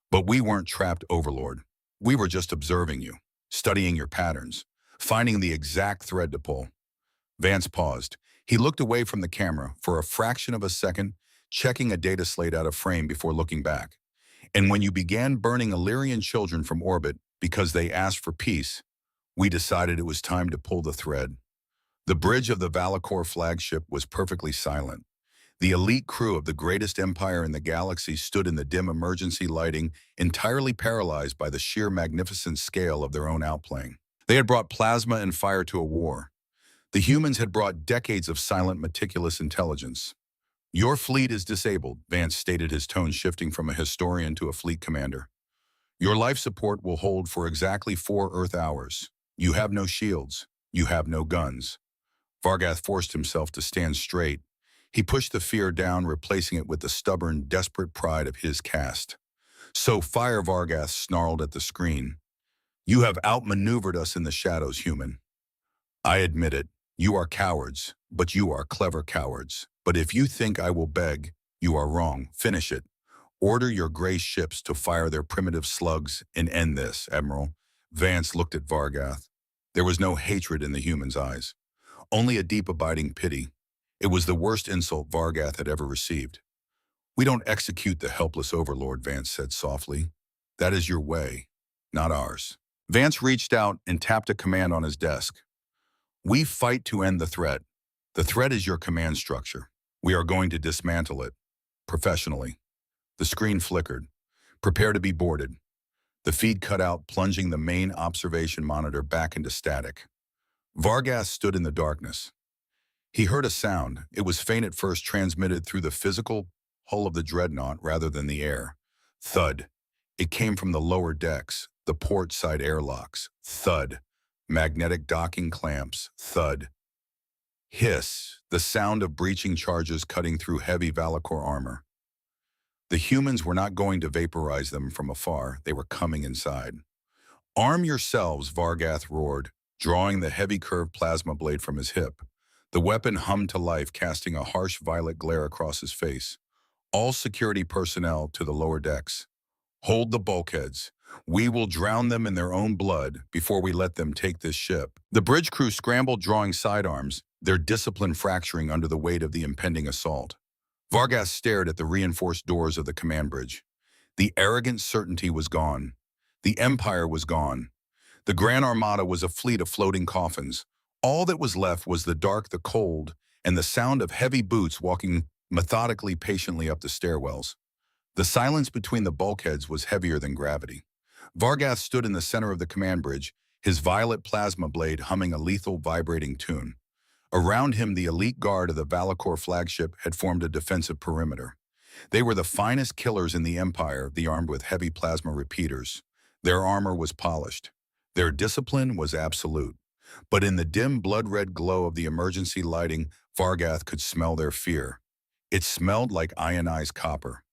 But we weren't trapped, Overlord. We were just observing you, studying your patterns, finding the exact thread to pull. Vance paused. He looked away from the camera for a fraction of a second, checking a data slate out of frame before looking back. And when you began burning Illyrian children from orbit because they asked for peace, we decided it was time to pull the thread. The bridge of the Valakor flagship was perfectly silent. The elite crew of the greatest empire in the galaxy stood in the dim emergency lighting, entirely paralyzed by the sheer magnificent scale of their own outplaying. They had brought plasma and fire to a war. The humans had brought decades of silent, meticulous intelligence. Your fleet is disabled, Vance stated, his tone shifting from a historian to a fleet commander. Your life support will hold for exactly 4 Earth hours. You have no shields. You have no guns. Vargath forced himself to stand straight. He pushed the fear down, replacing it with the stubborn, desperate pride of his caste. So fire, Vargath snarled at the screen. You have outmaneuvered us in the shadows, human. I admit it. You are cowards, but you are clever cowards. But if you think I will beg, you are wrong. Finish it. Order your gray ships to fire their primitive slugs and end this, Admiral. Vance looked at Vargath. There was no hatred in the human's eyes, only a deep, abiding pity. It was the worst insult Vargath had ever received. We don't execute the helpless overlord, Vance said softly. That is your way, not ours. Vance reached out and tapped a command on his desk. We fight to end the threat. The threat is your command structure. We are going to dismantle it. Professionally. The screen flickered. Prepare to be boarded. The feed cut out, plunging the main observation monitor back into static. Vargath stood in the darkness. He heard a sound. It was faint at first, transmitted through the physical hull of the dreadnought rather than the air. Thud. It came from the lower decks, the port side airlocks. Thud. Magnetic docking clamps. Thud. Hiss. The sound of breaching charges cutting through heavy Valakor armor. The humans were not going to vaporize them from afar. They were coming inside. Arm yourselves, Vargath roared, drawing the heavy curved plasma blade from his hip. The weapon hummed to life, casting a harsh violet glare across his face. All security personnel to the lower decks. Hold the bulkheads. We will drown them in their own blood before we let them take this ship. The bridge crew scrambled, drawing sidearms, their discipline fracturing under the weight of the impending assault. Vargath stared at the reinforced doors of the command bridge. The arrogant certainty was gone. The Empire was gone. The Grand Armada was a fleet of floating coffins. All that was left was the dark, the cold, and the sound of heavy boots walking methodically, patiently up the stairwells. The silence between the bulkheads was heavier than gravity. Vargath stood in the center of the command bridge, his violet plasma blade humming a lethal, vibrating tune. Around him, the elite guard of the Valakor flagship had formed a defensive perimeter. They were the finest killers in the Empire, armed with heavy plasma repeaters. Their armor was polished. Their discipline was absolute. But in the dim, blood-red glow of the emergency lighting, Vargath could smell their fear. It smelled like ionized copper.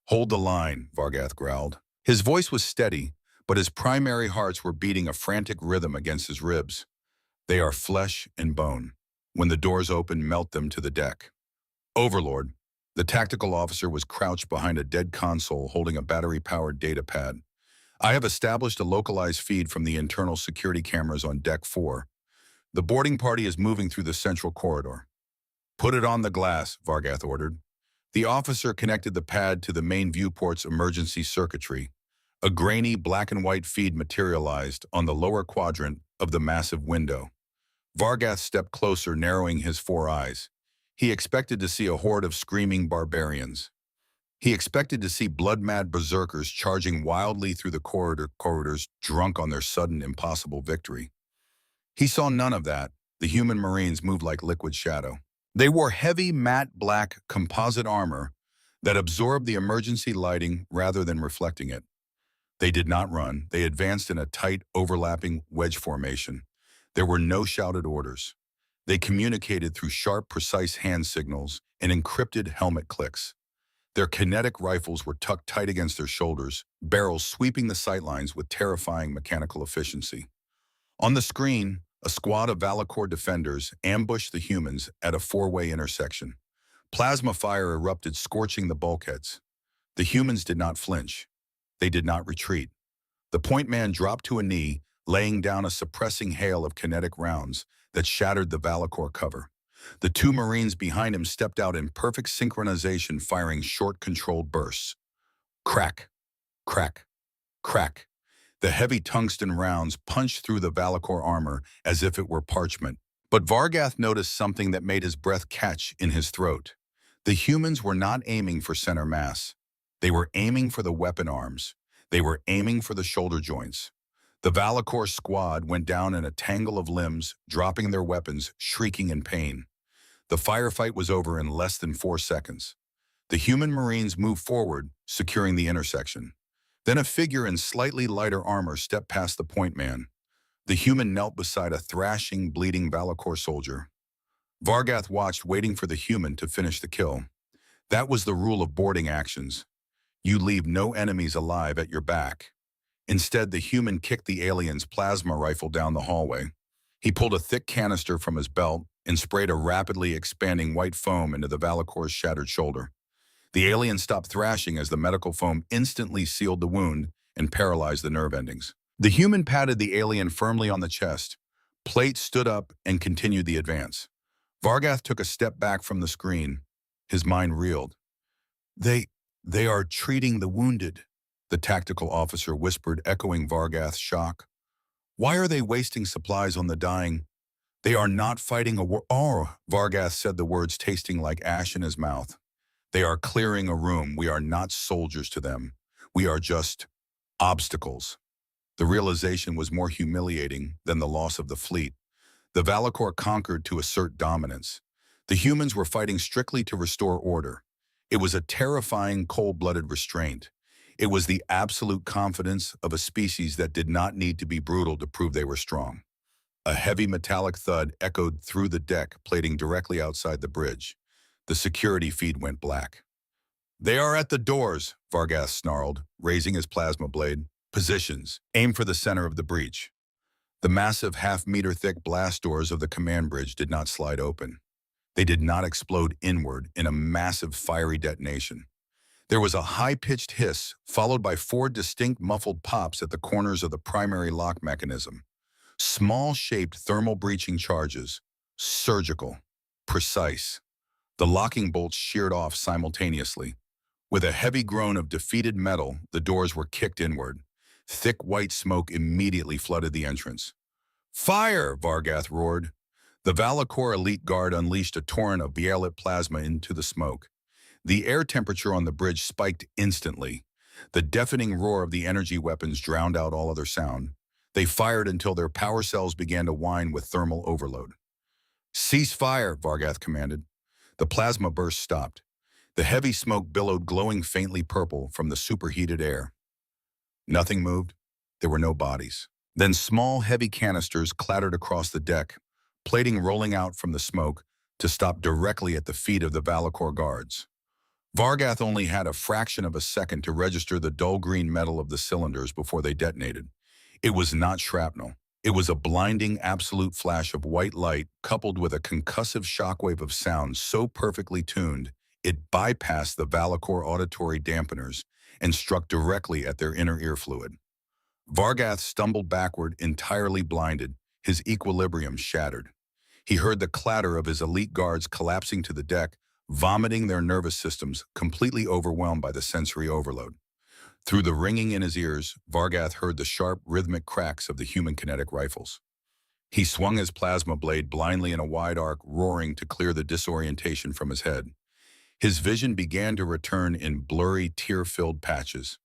Hold the line, Vargath growled. His voice was steady, but his primary hearts were beating a frantic rhythm against his ribs. They are flesh and bone. When the doors open, melt them to the deck. Overlord. The tactical officer was crouched behind a dead console holding a battery-powered data pad. I have established a localized feed from the internal security cameras on Deck 4. The boarding party is moving through the central corridor. Put it on the glass, Vargath ordered. The officer connected the pad to the main viewport's emergency circuitry. A grainy black and white feed materialized on the lower quadrant of the massive window. Vargath stepped closer, narrowing his 4 eyes. He expected to see a horde of screaming barbarians. He expected to see blood-mad berserkers charging wildly through the corridors, drunk on their sudden, impossible victory. He saw none of that. The human Marines moved like liquid shadow. They wore heavy, matte black composite armor that absorbed the emergency lighting rather than reflecting it. They did not run. They advanced in a tight, overlapping wedge formation. There were no shouted orders. They communicated through sharp, precise hand signals and encrypted helmet clicks. Their kinetic rifles were tucked tight against their shoulders, barrels sweeping the sightlines with terrifying mechanical efficiency. On the screen, a squad of Valakor defenders ambushed the humans at a four-way intersection. Plasma fire erupted, scorching the bulkheads. The humans did not flinch. They did not retreat. The point man dropped to a knee, laying down a suppressing hail of kinetic rounds that shattered the Valakor cover. The two Marines behind him stepped out in perfect synchronization, firing short, controlled bursts. Crack, crack, crack. The heavy tungsten rounds punched through the Valakor armor as if it were parchment. But Vargath noticed something that made his breath catch in his throat. The humans were not aiming for center mass. They were aiming for the weapon arms. They were aiming for the shoulder joints. The Valakor squad went down in a tangle of limbs, dropping their weapons, shrieking in pain. The firefight was over in less than 4 seconds. The human Marines moved forward, securing the intersection. Then a figure in slightly lighter armor stepped past the point man. The human knelt beside a thrashing, bleeding Valakor soldier. Vargath watched, waiting for the human to finish the kill. That was the rule of boarding actions. You leave no enemies alive at your back. Instead, the human kicked the alien's plasma rifle down the hallway. He pulled a thick canister from his belt and sprayed a rapidly expanding white foam into the Valakor's shattered shoulder. The alien stopped thrashing as the medical foam instantly sealed the wound and paralyzed the nerve endings. The human patted the alien firmly on the chest. Plate stood up and continued the advance. Vargath took a step back from the screen. His mind reeled. They are treating the wounded, the tactical officer whispered, echoing Vargath's shock. Why are they wasting supplies on the dying? They are not fighting a war. Oh, Vargath said, the words tasting like ash in his mouth. They are clearing a room. We are not soldiers to them. We are just obstacles. The realization was more humiliating than the loss of the fleet. The Valakor conquered to assert dominance. The humans were fighting strictly to restore order. It was a terrifying, cold-blooded restraint. It was the absolute confidence of a species that did not need to be brutal to prove they were strong. A heavy metallic thud echoed through the deck, plating directly outside the bridge. The security feed went black. They are at the doors, Vargath snarled, raising his plasma blade. Positions. Aim for the center of the breach. The massive half-meter-thick blast doors of the command bridge did not slide open. They did not explode inward in a massive fiery detonation. There was a high-pitched hiss, followed by 4 distinct muffled pops at the corners of the primary lock mechanism. Small-shaped thermal breaching charges. Surgical. Precise. The locking bolts sheared off simultaneously. With a heavy groan of defeated metal, the doors were kicked inward. Thick white smoke immediately flooded the entrance. Fire! Vargath roared. The Valakor elite guard unleashed a torrent of violet plasma into the smoke. The air temperature on the bridge spiked instantly. The deafening roar of the energy weapons drowned out all other sound. They fired until their power cells began to whine with thermal overload. Cease fire, Vargath commanded. The plasma burst stopped. The heavy smoke billowed, glowing faintly purple from the superheated air. Nothing moved. There were no bodies. Then small, heavy canisters clattered across the deck, plating rolling out from the smoke to stop directly at the feet of the Valakor guards. Vargath only had a fraction of a second to register the dull green metal of the cylinders before they detonated. It was not shrapnel. It was a blinding, absolute flash of white light coupled with a concussive shockwave of sound so perfectly tuned, it bypassed the Valakor auditory dampeners and struck directly at their inner ear fluid. Vargath stumbled backward, entirely blinded, his equilibrium shattered. He heard the clatter of his elite guards collapsing to the deck, vomiting their nervous systems, completely overwhelmed by the sensory overload. Through the ringing in his ears, Vargath heard the sharp, rhythmic cracks of the human kinetic rifles. He swung his plasma blade blindly in a wide arc, roaring to clear the disorientation from his head. His vision began to return in blurry, tear-filled patches.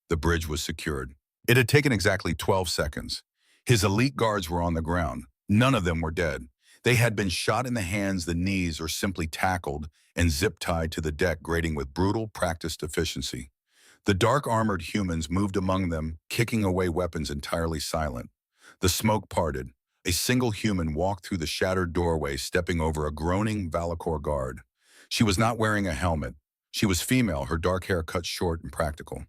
The bridge was secured. It had taken exactly 12 seconds. His elite guards were on the ground. None of them were dead. They had been shot in the hands, the knees, or simply tackled and zip-tied to the deck grating with brutal, practiced efficiency. The dark-armored humans moved among them, kicking away weapons entirely silent. The smoke parted. A single human walked through the shattered doorway, stepping over a groaning Valakor guard. She was not wearing a helmet. She was female, her dark hair cut short and practical.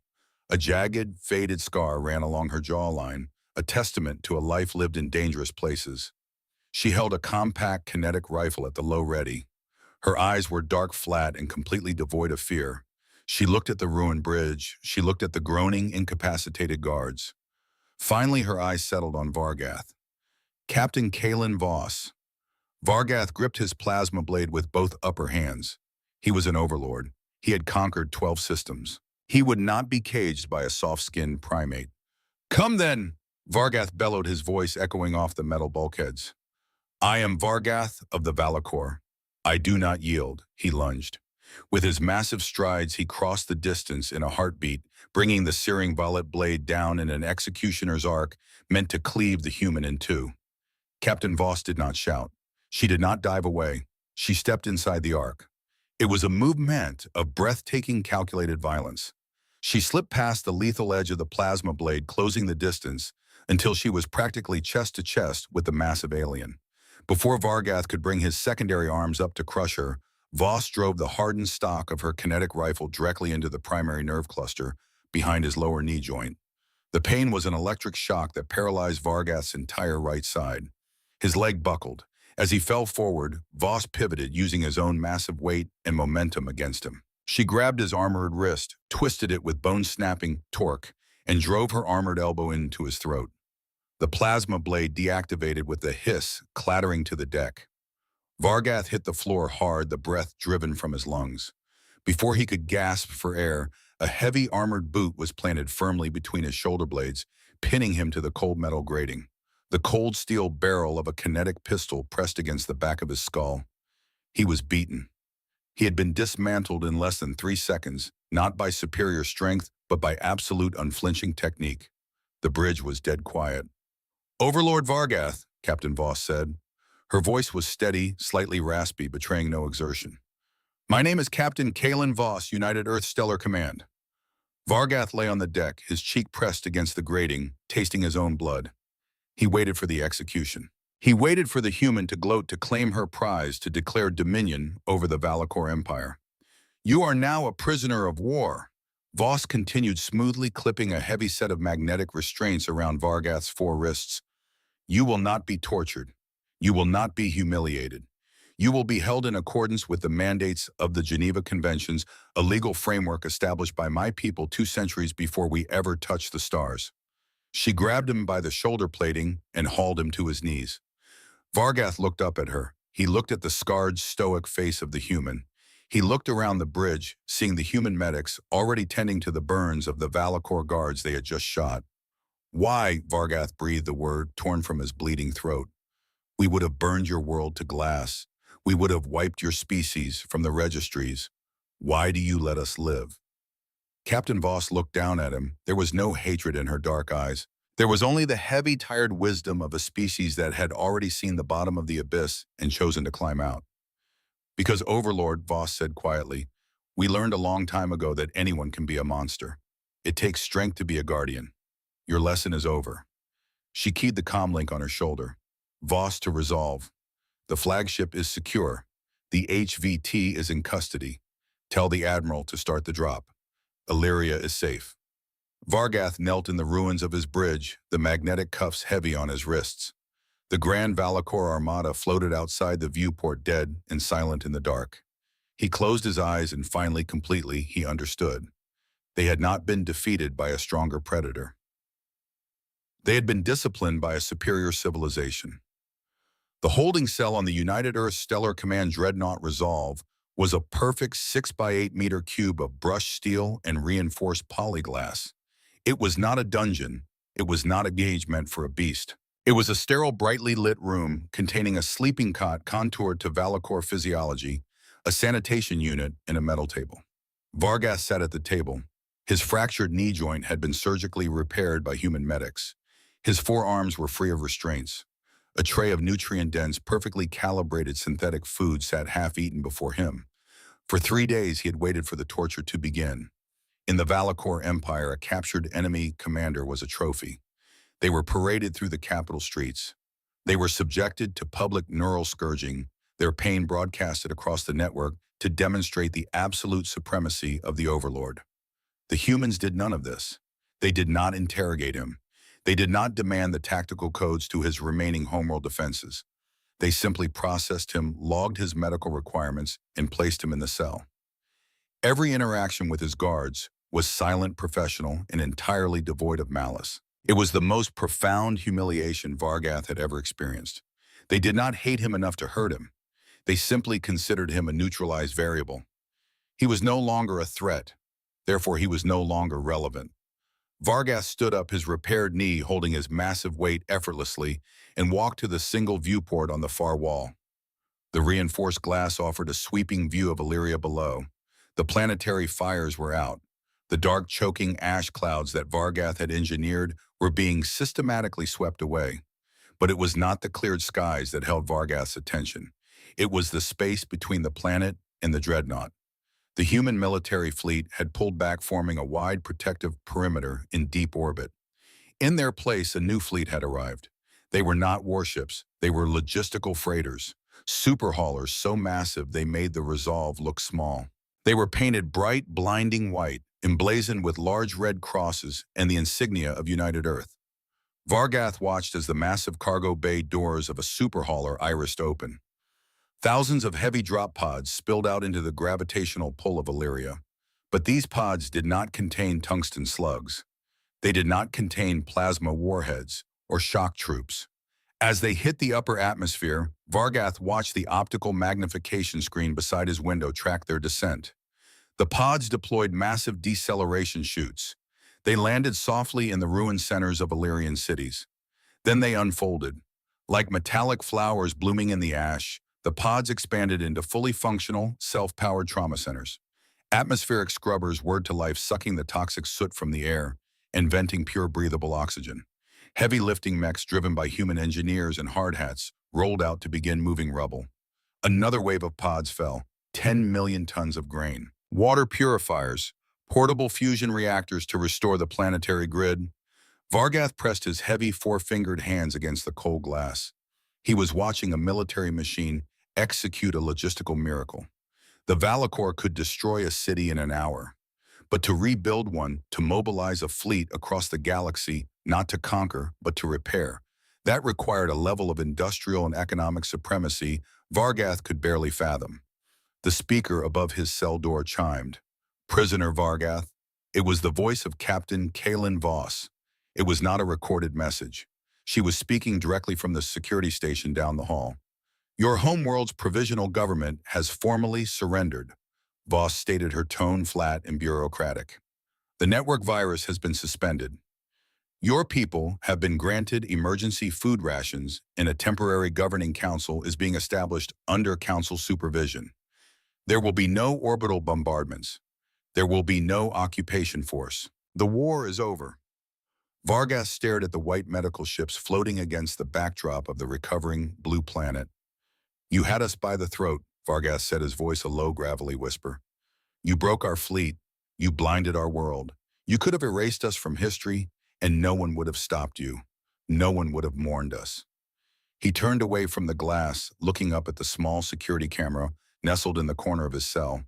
A jagged, faded scar ran along her jawline, a testament to a life lived in dangerous places. She held a compact kinetic rifle at the low ready. Her eyes were dark, flat, and completely devoid of fear. She looked at the ruined bridge. She looked at the groaning, incapacitated guards. Finally, her eyes settled on Vargath. Captain Kalen Voss. Vargath gripped his plasma blade with both upper hands. He was an overlord. He had conquered 12 systems. He would not be caged by a soft-skinned primate. "Come then!" Vargath bellowed, his voice echoing off the metal bulkheads. "I am Vargath of the Valakor. I do not yield," he lunged. With his massive strides, he crossed the distance in a heartbeat, bringing the searing violet blade down in an executioner's arc meant to cleave the human in two. Captain Voss did not shout. She did not dive away. She stepped inside the arc. It was a movement of breathtaking, calculated violence. She slipped past the lethal edge of the plasma blade, closing the distance until she was practically chest to chest with the massive alien. Before Vargath could bring his secondary arms up to crush her, Voss drove the hardened stock of her kinetic rifle directly into the primary nerve cluster behind his lower knee joint. The pain was an electric shock that paralyzed Vargath's entire right side. His leg buckled. As he fell forward, Voss pivoted, using his own massive weight and momentum against him. She grabbed his armored wrist, twisted it with bone-snapping torque, and drove her armored elbow into his throat. The plasma blade deactivated with a hiss, clattering to the deck. Vargath hit the floor hard, the breath driven from his lungs. Before he could gasp for air, a heavy armored boot was planted firmly between his shoulder blades, pinning him to the cold metal grating. The cold steel barrel of a kinetic pistol pressed against the back of his skull. He was beaten. He had been dismantled in less than 3 seconds, not by superior strength, but by absolute unflinching technique. The bridge was dead quiet. "Overlord Vargath," Captain Voss said. Her voice was steady, slightly raspy, betraying no exertion. "My name is Captain Kalen Voss, United Earth Stellar Command." Vargath lay on the deck, his cheek pressed against the grating, tasting his own blood. He waited for the execution. He waited for the human to gloat, to claim her prize, to declare dominion over the Valakor Empire. "You are now a prisoner of war." Voss continued smoothly, clipping a heavy set of magnetic restraints around Vargath's 4 wrists. "You will not be tortured. You will not be humiliated. You will be held in accordance with the mandates of the Geneva Conventions, a legal framework established by my people 2 centuries before we ever touched the stars." She grabbed him by the shoulder plating and hauled him to his knees. Vargath looked up at her. He looked at the scarred, stoic face of the human. He looked around the bridge, seeing the human medics already tending to the burns of the Valakor guards they had just shot. "Why?" Vargath breathed the word, torn from his bleeding throat. "We would have burned your world to glass. We would have wiped your species from the registries. Why do you let us live?" Captain Voss looked down at him. There was no hatred in her dark eyes. There was only the heavy, tired wisdom of a species that had already seen the bottom of the abyss and chosen to climb out. "Because, Overlord," Voss said quietly, "we learned a long time ago that anyone can be a monster. It takes strength to be a guardian. Your lesson is over." She keyed the comlink on her shoulder. "Voss to resolve. The flagship is secure. The HVT is in custody. Tell the Admiral to start the drop. Illyria is safe." Vargath knelt in the ruins of his bridge, the magnetic cuffs heavy on his wrists. The Grand Valakor Armada floated outside the viewport, dead and silent in the dark. He closed his eyes, and finally, completely, he understood. They had not been defeated by a stronger predator. They had been disciplined by a superior civilization. The holding cell on the United Earth Stellar Command Dreadnought Resolve was a perfect 6x8-meter cube of brushed steel and reinforced polyglass. It was not a dungeon. It was not a cage meant for a beast. It was a sterile, brightly lit room containing a sleeping cot contoured to Valakor physiology, a sanitation unit, and a metal table. Vargath sat at the table. His fractured knee joint had been surgically repaired by human medics. His forearms were free of restraints. A tray of nutrient-dense, perfectly calibrated synthetic food sat half-eaten before him. For 3 days he had waited for the torture to begin. In the Valakor Empire, a captured enemy commander was a trophy. They were paraded through the capital streets. They were subjected to public neural scourging, their pain broadcasted across the network to demonstrate the absolute supremacy of the overlord. The humans did none of this. They did not interrogate him. They did not demand the tactical codes to his remaining homeworld defenses. They simply processed him, logged his medical requirements, and placed him in the cell. Every interaction with his guards was silent, professional, and entirely devoid of malice. It was the most profound humiliation Vargath had ever experienced. They did not hate him enough to hurt him. They simply considered him a neutralized variable. He was no longer a threat. Therefore, he was no longer relevant. Vargath stood up, his repaired knee holding his massive weight effortlessly, and walked to the single viewport on the far wall. The reinforced glass offered a sweeping view of Illyria below. The planetary fires were out. The dark, choking ash clouds that Vargath had engineered were being systematically swept away. But it was not the cleared skies that held Vargath's attention. It was the space between the planet and the dreadnought. The human military fleet had pulled back, forming a wide protective perimeter in deep orbit. In their place, a new fleet had arrived. They were not warships. They were logistical freighters, superhaulers so massive they made the Resolve look small. They were painted bright, blinding white, emblazoned with large red crosses and the insignia of United Earth. Vargath watched as the massive cargo bay doors of a superhauler irised open. Thousands of heavy drop pods spilled out into the gravitational pull of Illyria. But these pods did not contain tungsten slugs. They did not contain plasma warheads or shock troops. As they hit the upper atmosphere, Vargath watched the optical magnification screen beside his window track their descent. The pods deployed massive deceleration chutes. They landed softly in the ruined centers of Illyrian cities. Then they unfolded. Like metallic flowers blooming in the ash, the pods expanded into fully functional, self-powered trauma centers. Atmospheric scrubbers whirred to life, sucking the toxic soot from the air and venting pure breathable oxygen. Heavy lifting mechs driven by human engineers and hard hats rolled out to begin moving rubble. Another wave of pods fell, 10 million tons of grain. Water purifiers, portable fusion reactors to restore the planetary grid. Vargath pressed his heavy four-fingered hands against the cold glass. He was watching a military machine execute a logistical miracle. The Valakor could destroy a city in an hour. But to rebuild one, to mobilize a fleet across the galaxy, not to conquer, but to repair, that required a level of industrial and economic supremacy Vargath could barely fathom. The speaker above his cell door chimed. "Prisoner Vargath." It was the voice of Captain Kaelin Voss. It was not a recorded message. She was speaking directly from the security station down the hall. "Your homeworld's provisional government has formally surrendered," Voss stated, her tone flat and bureaucratic. "The network virus has been suspended. Your people have been granted emergency food rations, and a temporary governing council is being established under council supervision. There will be no orbital bombardments. There will be no occupation force. The war is over." Vargath stared at the white medical ships floating against the backdrop of the recovering blue planet. "You had us by the throat," Vargath said, his voice a low, gravelly whisper. "You broke our fleet. You blinded our world. You could have erased us from history, and no one would have stopped you. No one would have mourned us." He turned away from the glass, looking up at the small security camera nestled in the corner of his cell.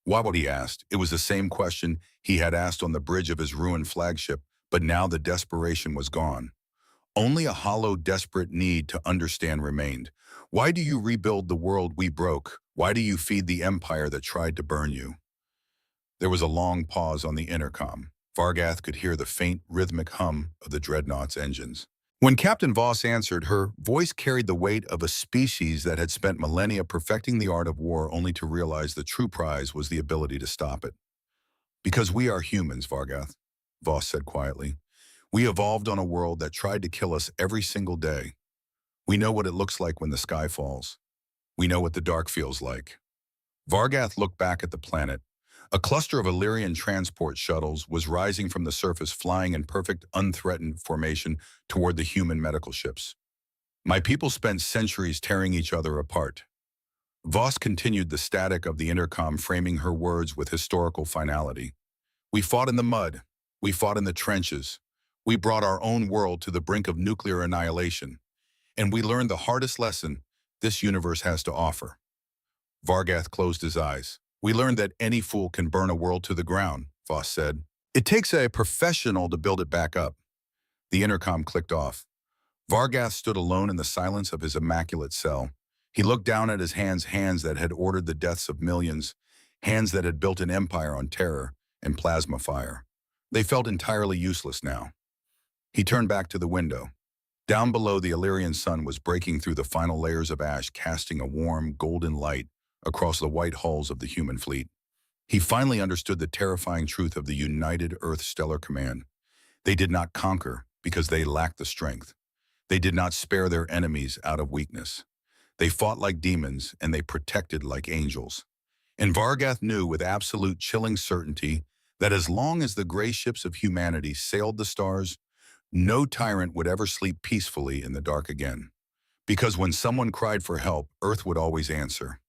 "What?" he asked. It was the same question he had asked on the bridge of his ruined flagship, but now the desperation was gone. Only a hollow, desperate need to understand remained. "Why do you rebuild the world we broke? Why do you feed the empire that tried to burn you?" There was a long pause on the intercom. Vargath could hear the faint, rhythmic hum of the dreadnought's engines. When Captain Voss answered, her voice carried the weight of a species that had spent millennia perfecting the art of war only to realize the true prize was the ability to stop it. "Because we are humans, Vargath," Voss said quietly. "We evolved on a world that tried to kill us every single day. We know what it looks like when the sky falls. We know what the dark feels like." Vargath looked back at the planet. A cluster of Illyrian transport shuttles was rising from the surface, flying in perfect, unthreatened formation toward the human medical ships. "My people spent centuries tearing each other apart." Voss continued, the static of the intercom framing her words with historical finality. We fought in the mud. We fought in the trenches. We brought our own world to the brink of nuclear annihilation. And we learned the hardest lesson this universe has to offer. Vargath closed his eyes. We learned that any fool can burn a world to the ground, Voss said. It takes a professional to build it back up. The intercom clicked off. Vargath stood alone in the silence of his immaculate cell. He looked down at his hands that had ordered the deaths of millions, hands that had built an empire on terror and plasma fire. They felt entirely useless now. He turned back to the window. Down below, the Illyrian sun was breaking through the final layers of ash, casting a warm, golden light across the white hulls of the human fleet. He finally understood the terrifying truth of the United Earth Stellar Command. They did not conquer because they lacked the strength. They did not spare their enemies out of weakness. They fought like demons, and they protected like angels. And Vargath knew with absolute chilling certainty that as long as the gray ships of humanity sailed the stars, no tyrant would ever sleep peacefully in the dark again. Because when someone cried for help, Earth would always answer.